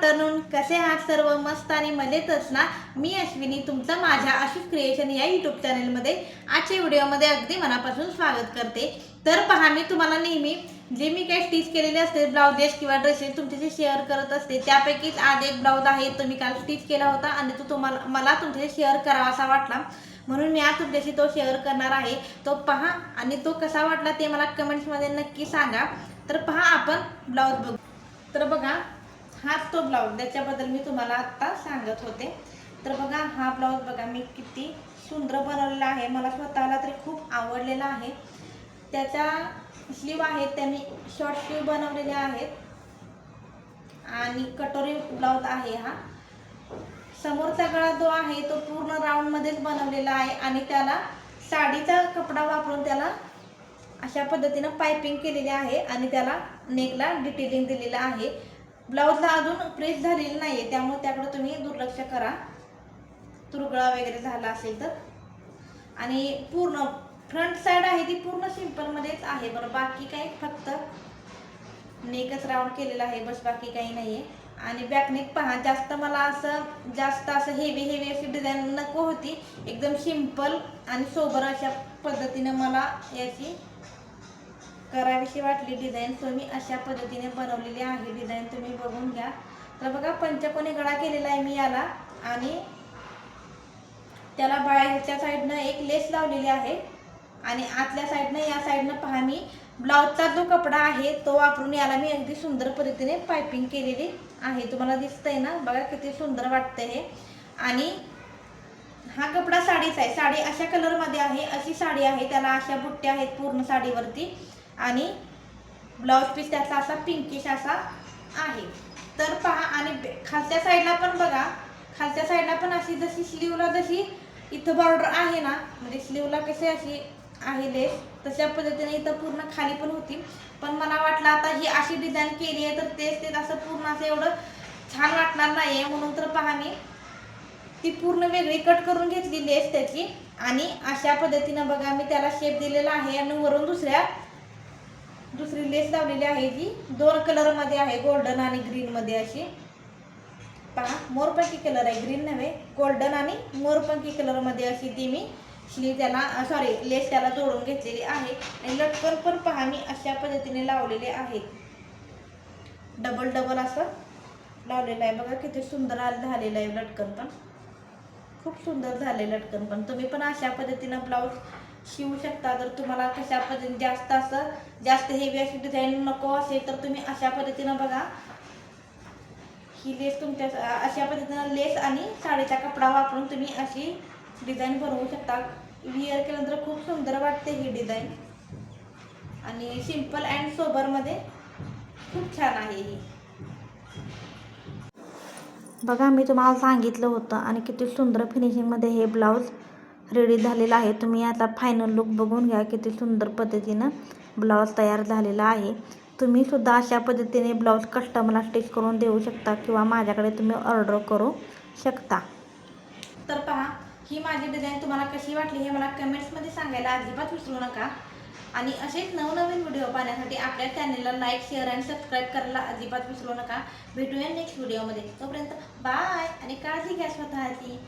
Afternoon. कसे आहात सर्व? मस्त आणि मजेतच ना? मी अश्विनी तुमचं माझ्या आशुष क्रिएशन या यूट्यूब चॅनलमध्ये आजच्या व्हिडिओमध्ये अगदी मनापासून स्वागत करते. तर पहा, मी तुम्हाला नेहमी जे मी काही स्टिच केलेले असते ब्लाउजेस किंवा ड्रेसेस तुमच्याशी शेअर करत असते. त्यापैकीच आज एक ब्लाउज आहे तो मी काल स्टिच केला होता आणि तो मला तुमच्याशी शेअर करावा असा वाटला, म्हणून मी आज तुमच्याशी तो शेअर करणार आहे. तो पहा आणि तो कसा वाटला ते मला कमेंट्समध्ये नक्की सांगा. तर पहा, आपण ब्लाउज बघू. तर बघा, हाच तो ब्लाउज ज्याच्याबद्दल मी तुम्हाला आत्ता सांगत होते. तर बघा, हा ब्लाउज बघा मी किती सुंदर बनवलेला आहे. मला स्वतःला तरी खूप आवडलेला आहे. त्याच्या स्लीव आहेत त्या मी शॉर्ट स्लीव बनवलेल्या आहेत आणि कटोरी ब्लाउज आहे हा. समोरचा गळा जो आहे तो पूर्ण राऊंड मध्येच बनवलेला आहे आणि त्याला साडीचा कपडा वापरून त्याला अशा पद्धतीने पाइपिंग केलेली आहे आणि त्याला नेकला डिटेलिंग दिलेलं आहे. ब्लाउजला अजून प्रेस झालेली नाहीये, त्यामुळे त्याकडे तुम्ही दुर्लक्ष करा, तुरगळा वगैरे झाला असेल तर. आणि पूर्ण फ्रंट साइड आहे ती पूर्ण सिंपल मध्येच आहे बरं. बाकी काही फक्त नेकच राऊंड केलेला आहे बस, बाकी काही नाहीये. आणि बॅकनेक पहा, जास्त असं हेवी अशी डिझाईन नको होती. एकदम सिंपल आणि सोबर अशा पद्धतीने मला याची करावीशी वाटली डिझाईन, सो मी अशा पद्धतीने बनवलेली आहे डिझाईन. तुम्ही बघून घ्या. तर बघा, पंचकोनी गळा केलेला आहे मी याला आणि त्याला बाहेरच्या साईडनं एक लेस लावलेली आहे आणि आतल्या साईडनं या साईडनं पहा, मी ब्लाउजचा जो कपडा आहे तो वापरून याला मी अगदी सुंदर पद्धतीने पाइपिंग केलेली आहे. तुम्हाला दिसतंय ना? बघा किती सुंदर वाटतंय हे. आणि हा कपडा साडीचा आहे. साडी अशा कलरमध्ये आहे, अशी साडी आहे. त्याला अशा बुट्ट्या आहेत पूर्ण साडीवरती आणि ब्लाउज पीस त्याचा असा पिंकिश असा आहे. तर पहा, आणि खालच्या साईडला पण बघा, खालच्या साईडला पण अशी जशी स्लीवला जशी इथं बॉर्डर आहे ना, म्हणजे स्लीवला कशी अशी आहे लेस, तशा पद्धतीने इथं पूर्ण खाली पण होती. पण मला वाटलं आता ही अशी डिझाईन केली आहे तर तेच असं पूर्ण असं एवढं छान वाटणार नाहीये, म्हणून तर पहा मी ती पूर्ण वेगळी कट करून घेतली लेस त्याची आणि अशा पद्धतीने बघा मी त्याला शेप दिलेला आहे आणि वरून दुसरी लेस लावलेली आहे जी 2 कलर मध्ये आहे, गोल्डन आणि ग्रीन मध्ये अशी. पहा, मोरपंखी कलर आहे, ग्रीन नव्हे, गोल्डन आणि मोरपंखी कलर मध्ये अशी ती मी स्लीव त्याला लेस त्याला जोडून घेतलेली आहे. आणि लटकन पण पहा मी अशा पद्धतीने लावलेले आहेत, डबल असं लावलेलं आहे. बघा किती सुंदर झालेलं आहे लटकन, पण खूप सुंदर झाले लटकन पण. तुम्ही पण अशा पद्धतीने ब्लाउज शिवू शकता. जर तुम्हाला कशा पद्धतीने जास्त हेवी अशी डिझाईन नको असेल तर तुम्ही अशा पद्धतीने बघा, ही लेस तुमच्या अशा पद्धतीने लेस आणि साडीचा कपडा वापरून तुम्ही अशी डिझाईन बनवू शकता. विअर केल्यानंतर खूप सुंदर वाटते ही डिझाईन आणि सिंपल अँड सोबर मध्ये खूप छान आहे ही. बघा, मी तुम्हाला सांगितलं होतं आणि किती सुंदर फिनिशिंगमध्ये हे ब्लाऊज रेडी झालेला आहे. तुम्ही याचा फायनल लुक बघून घ्या, किती सुंदर पद्धतीनं ब्लाऊज तयार झालेला आहे. तुम्ही सुद्धा अशा पद्धतीने ब्लाऊज कस्टमरला स्टिच करून देऊ शकता किंवा माझ्याकडे तुम्ही ऑर्डर करू शकता. तर पहा, ही माझी डिझाईन तुम्हाला कशी वाटली हे मला कमेंट्समध्ये सांगायला अजिबात विसरू नका. आणि असेच नवनवीन व्हिडिओ पाहण्यासाठी आपल्या चॅनलला लाईक, शेअर आणि सबस्क्राईब करायला अजिबात विसरू नका. भेटूया नेक्स्ट व्हिडिओमध्ये. तोपर्यंत बाय आणि काळजी घ्या स्वतःची.